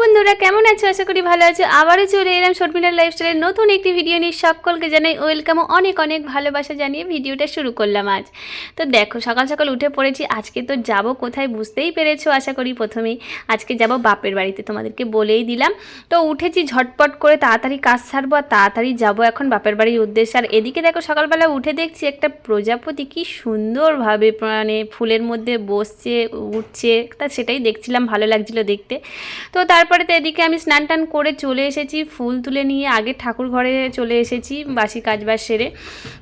বন্ধুরা, কেমন আছো? আশা করি ভালো আছো। আবারও চলে এলাম শর্মিলার লাইফস্টাইলের নতুন একটি ভিডিও নিয়ে। সকলকে জানাই ওয়েলকাম ও অনেক অনেক ভালোবাসা জানিয়ে ভিডিওটা শুরু করলাম আজ। তো দেখো, সকাল সকাল উঠে পড়েছি। আজকে তো যাব কোথায় বুঝতেই পেরেছো আশা করি। প্রথমেই আজকে যাব বাপের বাড়িতে, তোমাদেরকে বলেই দিলাম। তো উঠেছি ঝটপট করে, তাড়াতাড়ি কাজ সারবো আর তাড়াতাড়ি যাবো এখন বাপের বাড়ির উদ্দেশ্যে। আর এদিকে দেখো, সকালবেলা উঠে দেখছি একটা প্রজাপতি কি সুন্দরভাবে মানে ফুলের মধ্যে বসছে, উঠছে, তা সেটাই দেখছিলাম, ভালো লাগছিল দেখতে। তো তারপরে তো এদিকে আমি স্নান টান করে চলে এসেছি, ফুল তুলে নিয়ে আগে ঠাকুর ঘরে চলে এসেছি বাসি কাজবাজ সেরে।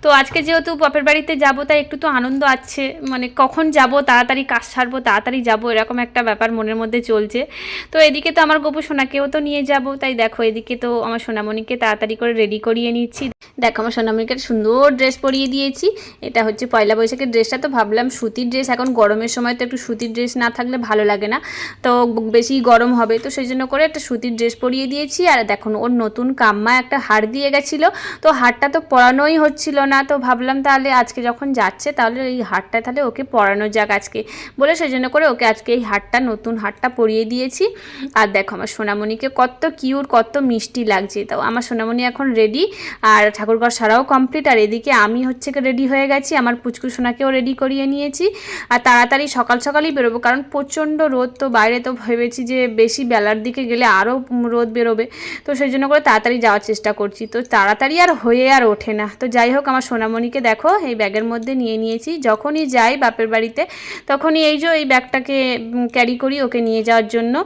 তো আজকে যেহেতু বাপের বাড়িতে যাবো, তাই একটু তো আনন্দ আছে, মানে কখন যাব, তাড়াতাড়ি কাজ সারবো, তাড়াতাড়ি যাব, এরকম একটা ব্যাপার মনের মধ্যে চলছে। তো এদিকে তো আমার গোপু সোনাকেও তো নিয়ে যাব, তাই দেখো এদিকে তো আমার সোনামণিকে তাড়াতাড়ি করে রেডি করিয়ে নিচ্ছি। দেখো আমার সোনামণিকে সুন্দর ড্রেস পরিয়ে দিয়েছি। এটা হচ্ছে পয়লা বৈশাখের ড্রেসটা, তো ভাবলাম সুতির ড্রেস, এখন গরমের সময় তো একটু সুতির ড্রেস না থাকলে ভালো লাগে না, তো বেশি গরম হবে, তো সেই জন্য করে একটা সুতির ড্রেস পরিয়ে দিয়েছি। আর দেখুন ওর নতুন কাম্মা একটা হার দিয়ে গেছিলো, তো হারটা তো পরানোই হচ্ছিল না, তো ভাবলাম তাহলে আজকে যখন যাচ্ছে তাহলে এই হারটা তাহলে ওকে পরানো যাক আজকে বলে, সেই জন্য করে ওকে আজকে এই হারটা, নতুন হারটা পরিয়ে দিয়েছি। আর দেখো আমার সোনামণিকে কত কিউট, কত মিষ্টি লাগছে। তো আমার সোনামণি এখন রেডি, আর ঠাকুরঘর সারাও কমপ্লিট। আর এদিকে আমি হচ্ছে রেডি হয়ে গেছি, আমার পুচকু সোনাকেও রেডি করিয়ে নিয়েছি। আর তাড়াতাড়ি সকাল সকালই বেরোবো, কারণ প্রচণ্ড রোদ, তো বাইরে তো ভেবেছি যে বেশি বেলার দিকে গেলে আরও রোদ বেরোবে, তো সেই জন্য করে তাড়াতাড়ি যাওয়ার চেষ্টা করছি। তো তাড়াতাড়ি আর হয়ে আর ওঠে না। তো যাই হোক, আমার সোনামণিকে দেখো এই ব্যাগের মধ্যে নিয়ে নিয়েছি। যখনই যাই বাপের বাড়িতে তখনই এই যে এই ব্যাগটাকে ক্যারি করি ওকে নিয়ে যাওয়ার জন্য।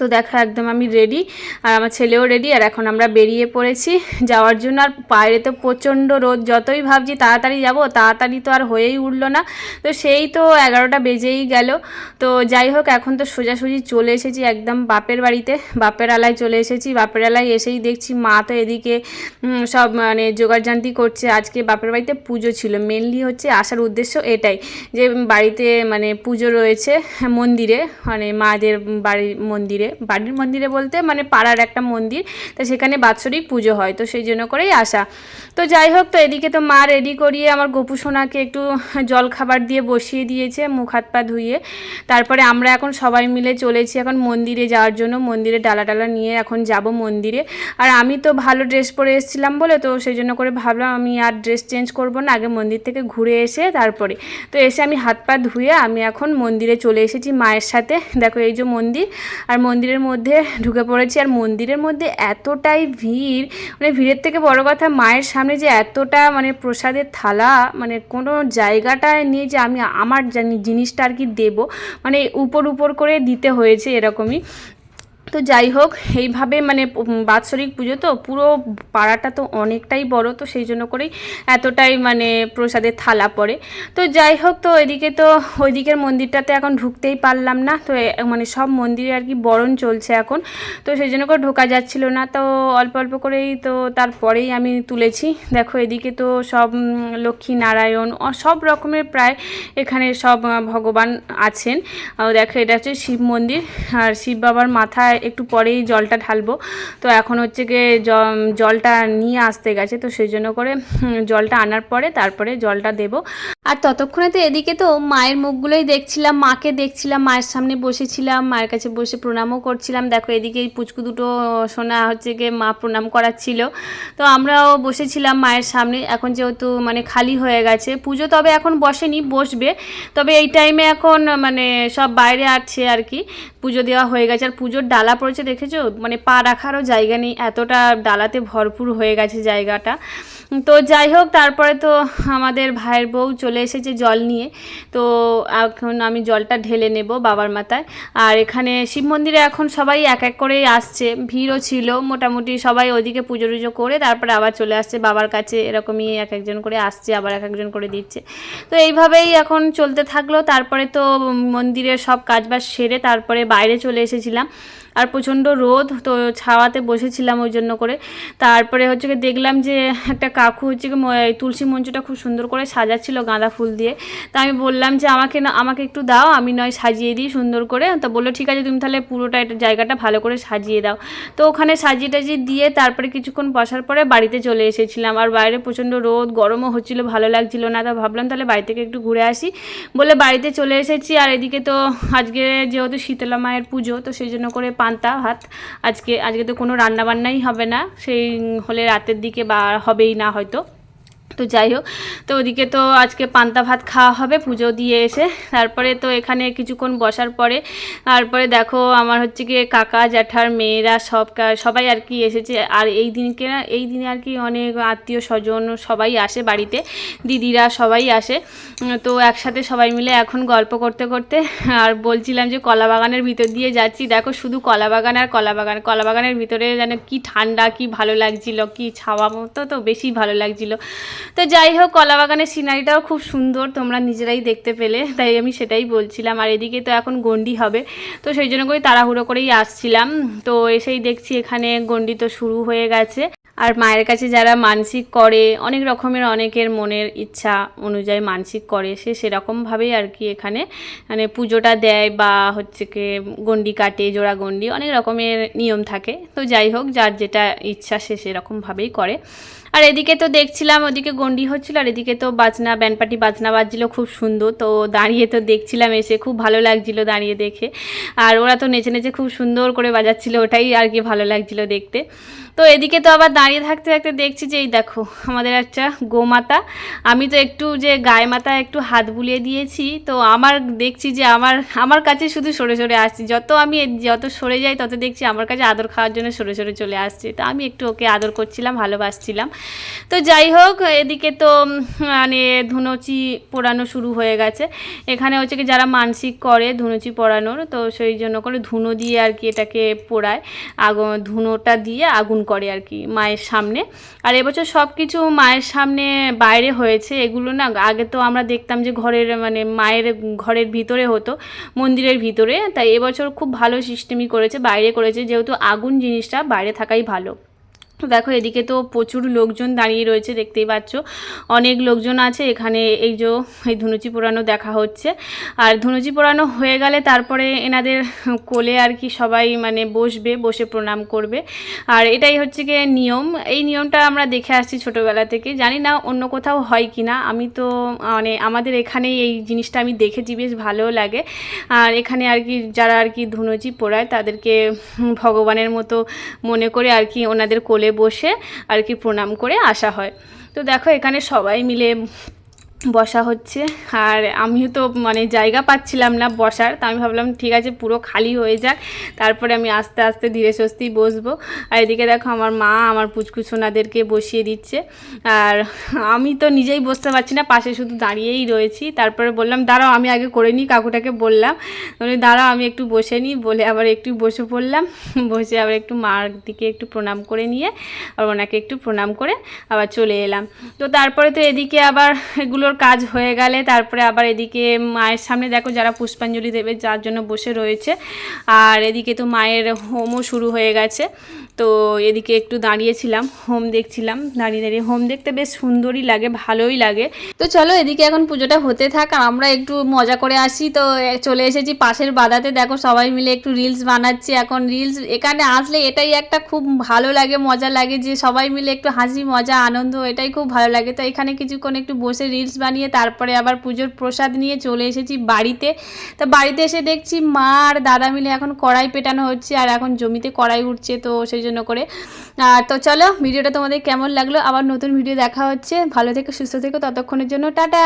তো দেখো একদম আমি রেডি, আর আমার ছেলেও রেডি, আর এখন আমরা বেরিয়ে পড়েছি যাওয়ার জন্য। আর বাইরে তো প্রচণ্ড রোদ, যতই ভাবছি তাড়াতাড়ি যাব, তাড়াতাড়ি তো আর হয়েই উঠলো না। তো সেই তো 11টা বেজেই গেল। তো যাই হোক, এখন তো সোজাসুজি চলে এসেছি একদম বাপের বাড়িতে, বাপের আলায় চলে এসেছি। বাপের আলায় এসেই দেখছি মা তো এদিকে সব মানে জোগাড়জান্তি করছে। আজকে বাপের বাড়িতে পুজো ছিল, মেনলি হচ্ছে আসার উদ্দেশ্য এটাই যে বাড়িতে মানে পুজো রয়েছে মন্দিরে, মানে মাদের বাড়ির মন্দিরে বলতে মানে পাড়ার একটা মন্দির, তো সেখানে বাৎসরিক পুজো হয়, তো সেই জন্য করেই আসা। তো যাই হোক, তো এদিকে তো মা রেডি করিয়ে আমার গোপু সোনাকে একটু জল খাবার দিয়ে বসিয়ে দিয়েছে, মুখ হাত পা ধুইয়ে। তারপরে আমরা এখন সবাই মিলে চলেছি এখন মন্দিরে যাওয়ার জন্য। মন্দিরে ডালা টালা নিয়ে এখন যাব মন্দিরে। আর আমি তো ভালো ড্রেস পরে এসেছিলাম বলে, তো সেই জন্য করে ভাবলাম আমি আর ড্রেস চেঞ্জ করব না, আগে মন্দির থেকে ঘুরে এসে তারপরে। তো এসে আমি হাত পা ধুয়ে আমি এখন মন্দিরে চলে এসেছি মায়ের সাথে। দেখো এই যে মন্দির, আর মন্দিরের মধ্যে ঢুকে পড়েছি। আর মন্দিরের মধ্যে এতটাই ভিড়, মানে ভিড়ের থেকে বড় কথা মায়ের সামনে যে এতটা মানে প্রসাদের থালা, মানে কোনো জায়গাটায় নিয়ে যে আমি আমার জিনিসটা আর কি দেবো, মানে উপর করে দিতে হয়েছে এরকমই। তো যাই হোক, এইভাবে মানে বাৎসরিক পুজো তো পুরো পাড়াটা তো অনেকটাই বড়, তো সেই জন্য করেই এতটাই মানে প্রসাদের থালা পড়ে। তো যাই হোক, তো এদিকে তো ওই দিকের মন্দিরটাতে এখন ঢুকতেই পারলাম না, তো মানে সব মন্দিরে আর কি বরণ চলছে এখন, তো সেই জন্য করে ঢোকা যাচ্ছিল না। তো অল্প অল্প করেই তো তারপরেই আমি তুলেছি। দেখো এদিকে তো সব লক্ষ্মী নারায়ণ সব রকমের প্রায় এখানে সব ভগবান আছেন। দেখো এটা হচ্ছে শিব মন্দির, আর শিব বাবার মাথায় একটু পরেই জলটা ঢালবো। তো এখন হচ্ছে গিয়ে জলটা নিয়ে আসতে গেছে, তো সেই জন্য করে জলটা আনার পরে তারপরে জলটা দেব। আর ততক্ষণে তো এদিকে তো মায়ের মুখগুলোই দেখছিলাম, মাকে দেখছিলাম, মায়ের সামনে বসেছিলাম, মায়ের কাছে বসে প্রণামও করছিলাম। দেখো এদিকে এই পুচকু দুটো সোনা হচ্ছে গিয়ে মা প্রণাম করাচ্ছিল, তো আমরাও বসেছিলাম মায়ের সামনে। এখন যেহেতু মানে খালি হয়ে গেছে পুজো, তবে এখন বসেনি, বসবে, তবে এই টাইমে এখন মানে সব বাইরে আছে আর কি, পুজো দেওয়া হয়ে গেছে। আর পুজোর ডালা পড়েছে দেখেছো, মানে পা রাখারও জায়গা নেই, এতটা ডালাতে ভরপুর হয়ে গেছে জায়গাটা। তো যাই হোক, তারপরে তো আমাদের ভাইয়ের বউ চলে এসেছে জল নিয়ে, তো এখন আমি জলটা ঢেলে নেব বাবার মাথায়। আর এখানে শিব মন্দিরে এখন সবাই এক এক করেই আসছে, ভিড়ও ছিল মোটামুটি, সবাই ওইদিকে পুজো টুজো করে তারপরে আবার চলে আসছে বাবার কাছে, এরকমই এক একজন করে আসছে, আবার এক একজন করে দিচ্ছে। তো এইভাবেই এখন চলতে থাকলো। তারপরে তো মন্দিরের সব কাজবাজ সেরে তারপরে বাইরে চলে এসেছিলাম, আর প্রচণ্ড রোদ, তো ছাওয়াতে বসেছিলাম ওই জন্য করে। তারপরে হচ্ছে কি দেখলাম যে একটা কাকু হচ্ছে কি তুলসী মঞ্চটা খুব সুন্দর করে সাজাচ্ছিল গাঁদা ফুল দিয়ে। তা আমি বললাম যে আমাকে একটু দাও, আমি নয় সাজিয়ে দিই সুন্দর করে। তো বললো ঠিক আছে, তুমি তাহলে পুরোটা জায়গাটা ভালো করে সাজিয়ে দাও। তো ওখানে সাজিয়ে টাজিয়ে দিয়ে তারপরে কিছুক্ষণ বসার পরে বাড়িতে চলে এসেছিলাম। আর বাইরে প্রচণ্ড রোদ, গরমও হচ্ছিলো, ভালো লাগছিল না, তো ভাবলাম তাহলে বাড়ি থেকে একটু ঘুরে আসি বলে বাড়িতে চলে এসেছি। আর এদিকে তো আজকে যেহেতু শীতলা মায়ের পুজো, তো সেই জন্য করে পান্তা ভাত। আজকে তো কোনো রান্নাবান্নাই হবে না, সেই হলে রাতের দিকে বা হবেই না হয়তো। তো যাই হোক, তো ওদিকে তো আজকে পান্তা ভাত খাওয়া হবে পুজো দিয়ে এসে। তারপরে তো এখানে কিছুক্ষণ বসার পরে তারপরে দেখো আমার হচ্ছে গিয়ে কাকা জ্যাঠার মেয়েরা সবাই আর কি এসেছে। আর এই দিনে আর কি অনেক আত্মীয় স্বজন সবাই আসে বাড়িতে, দিদিরা সবাই আসে। তো একসাথে সবাই মিলে এখন গল্প করতে করতে আর বলছিলাম যে কলা বাগানের ভিতর দিয়ে যাচ্ছি, দেখো শুধু কলা বাগান আর কলা বাগানের ভিতরে যেন কি ঠান্ডা, কি ভালো লাগছিল, কি ছাওয়া মতো, তো বেশি ভালো লাগছিল। তো যাই হোক, কলা বাগানের সিনারিটাও খুব সুন্দর, তোমরা নিজেরাই দেখতে পেলে, তাই আমি সেটাই বলছিলাম। আর এদিকে তো এখন গন্ডি হবে, তো সেই জন্য করে তাড়াহুড়ো করেই আসছিলাম। তো এসেই দেখছি এখানে গন্ডি তো শুরু হয়ে গেছে। আর মায়ের কাছে যারা মানসিক করে, অনেক রকমের অনেকের মনের ইচ্ছা অনুযায়ী মানসিক করে, সেরকমভাবেই আর কি এখানে মানে পুজোটা দেয় বা হচ্ছে কি গন্ডি কাটে, জোড়া গন্ডি, অনেক রকমের নিয়ম থাকে। তো যাই হোক, যার যেটা ইচ্ছা সে সেরকমভাবেই করে। আর এদিকে তো দেখছিলাম ওদিকে গন্ডি হচ্ছিল, আর এদিকে তো ব্যান্ডপার্টি বাজনা বাজছিল খুব সুন্দর। তো দাঁড়িয়ে তো দেখছিলাম, এসে খুব ভালো লাগছিল দাঁড়িয়ে দেখে। আর ওরা তো নেচে নেচে খুব সুন্দর করে বাজাচ্ছিল, ওটাই আর কি ভালো লাগছিল দেখতে। তো এদিকে তো আবার দাঁড়িয়ে থাকতে থাকতে দেখছি যে এই দেখো আমাদের একটা গোমাতা। আমি তো একটু যে গায়ে মাথা একটু হাত বুলিয়ে দিয়েছি, তো আমার দেখছি যে আমার কাছে শুধু সরে সরে আসছি, যত সরে যাই তত দেখছি আমার কাছে আদর খাওয়ার জন্য সরে সরে চলে আসছে। তো আমি একটু ওকে আদর করছিলাম, ভালোবাসছিলাম। তো যাই হোক, এদিকে তো মানে ধুনুচি পোড়ানো শুরু হয়ে গেছে। এখানে হচ্ছে কি যারা মানসিক করে ধুনুচি পোড়ানোর, তো সেই জন্য করে ধুনো দিয়ে আর কি এটাকে পোড়ায়, ধুনোটা দিয়ে আগুন করে আর কি মায়ের সামনে। আর এবছর সব কিছু মায়ের সামনে বাইরে হয়েছে, এগুলো না আগে তো আমরা দেখতাম যে মায়ের ঘরের ভিতরে হতো, মন্দিরের ভিতরে। তাই এবছর খুব ভালো সিস্টেমই করেছে, বাইরে করেছে, যেহেতু আগুন জিনিসটা বাইরে থাকাই ভালো। দেখো এদিকে তো প্রচুর লোকজন দাঁড়িয়ে রয়েছে, দেখতেই পাচ্ছ অনেক লোকজন আছে এখানে। এই ধুনুচি পোড়ানো দেখা হচ্ছে। আর ধুনুচি পোড়ানো হয়ে গেলে তারপরে এনাদের কোলে আর কি সবাই বসে প্রণাম করবে। আর এটাই হচ্ছে গিয়ে নিয়ম। এই নিয়মটা আমরা দেখে আসছি ছোটোবেলা থেকে, জানি না অন্য কোথাও হয় কি না। আমি তো আমাদের এখানেই এই জিনিসটা আমি দেখেছি, বেশ ভালোও লাগে। আর এখানে আর কি যারা আর কি ধুনুচি পোড়ায় তাদেরকে ভগবানের মতো মনে করে আর কি ওনাদের কোলে বসে আর কি প্রণাম করে আসা হয়। তো দেখো এখানে সবাই মিলে বসা হচ্ছে। আর আমিও তো জায়গা পাচ্ছিলাম না বসার, তো আমি ভাবলাম ঠিক আছে পুরো খালি হয়ে যাক, তারপরে আমি আস্তে আস্তে ধীরে সুস্থেই বসবো। আর এদিকে দেখো আমার মা আমার পুচকু সোনাদেরকে বসিয়ে দিচ্ছে। আর আমি তো নিজেই বসতে পারছি না, পাশে শুধু দাঁড়িয়েই রয়েছি। তারপরে বললাম দাঁড়াও আমি আগে করে নিই, কাকুটাকে বললাম দাঁড়াও আমি একটু বসে নিই, বলে আবার একটু বসে পড়লাম। বসে আবার একটু মার দিকে একটু প্রণাম করে নিয়ে আর ওনাকে একটু প্রণাম করে আবার চলে এলাম। তো তারপরে তো এদিকে আবার এগুলোর কাজ হয়ে গেলে তারপরে আবার এদিকে মায়ের সামনে দেখো যারা পুষ্পাঞ্জলি দেবে যার জন্য বসে রয়েছে। আর এদিকে তো মায়ের হোমও শুরু হয়ে গেছে। তো এদিকে একটু দাঁড়িয়েছিলাম, হোম দেখছিলাম, দাঁড়িয়ে দাঁড়িয়ে হোম দেখতে বেশ সুন্দরই লাগে, ভালোই লাগে। তো চলো এদিকে এখন পুজোটা হতে থাক, আমরা একটু মজা করে আসি। তো চলে এসেছি পাশের বাদাতে, দেখো সবাই মিলে একটু রিলস বানাচ্ছি। এখন রিলস এখানে আসলে এটাই একটা খুব ভালো লাগে, মজা লাগে যে সবাই মিলে একটু হাসি মজা আনন্দ, এটাই খুব ভালো লাগে। তো এখানে কিছুক্ষণ একটু বসে রিলস বানিয়ে তারপরে আবার পুজোর প্রসাদ নিয়ে চলে এসেছি বাড়িতে। তো বাড়িতে এসে দেখছি মা আর দাদা মিলে এখন কড়াই পেটানো হচ্ছে, আর এখন জমিতে কড়াই উঠছে, তো সেই জন্য করে। তো চলো ভিডিওটা তোমাদের কেমন লাগলো, আবার নতুন ভিডিও দেখা হচ্ছে। ভালো থেকো, সুস্থ থেকো, ততক্ষণের জন্য টাটা।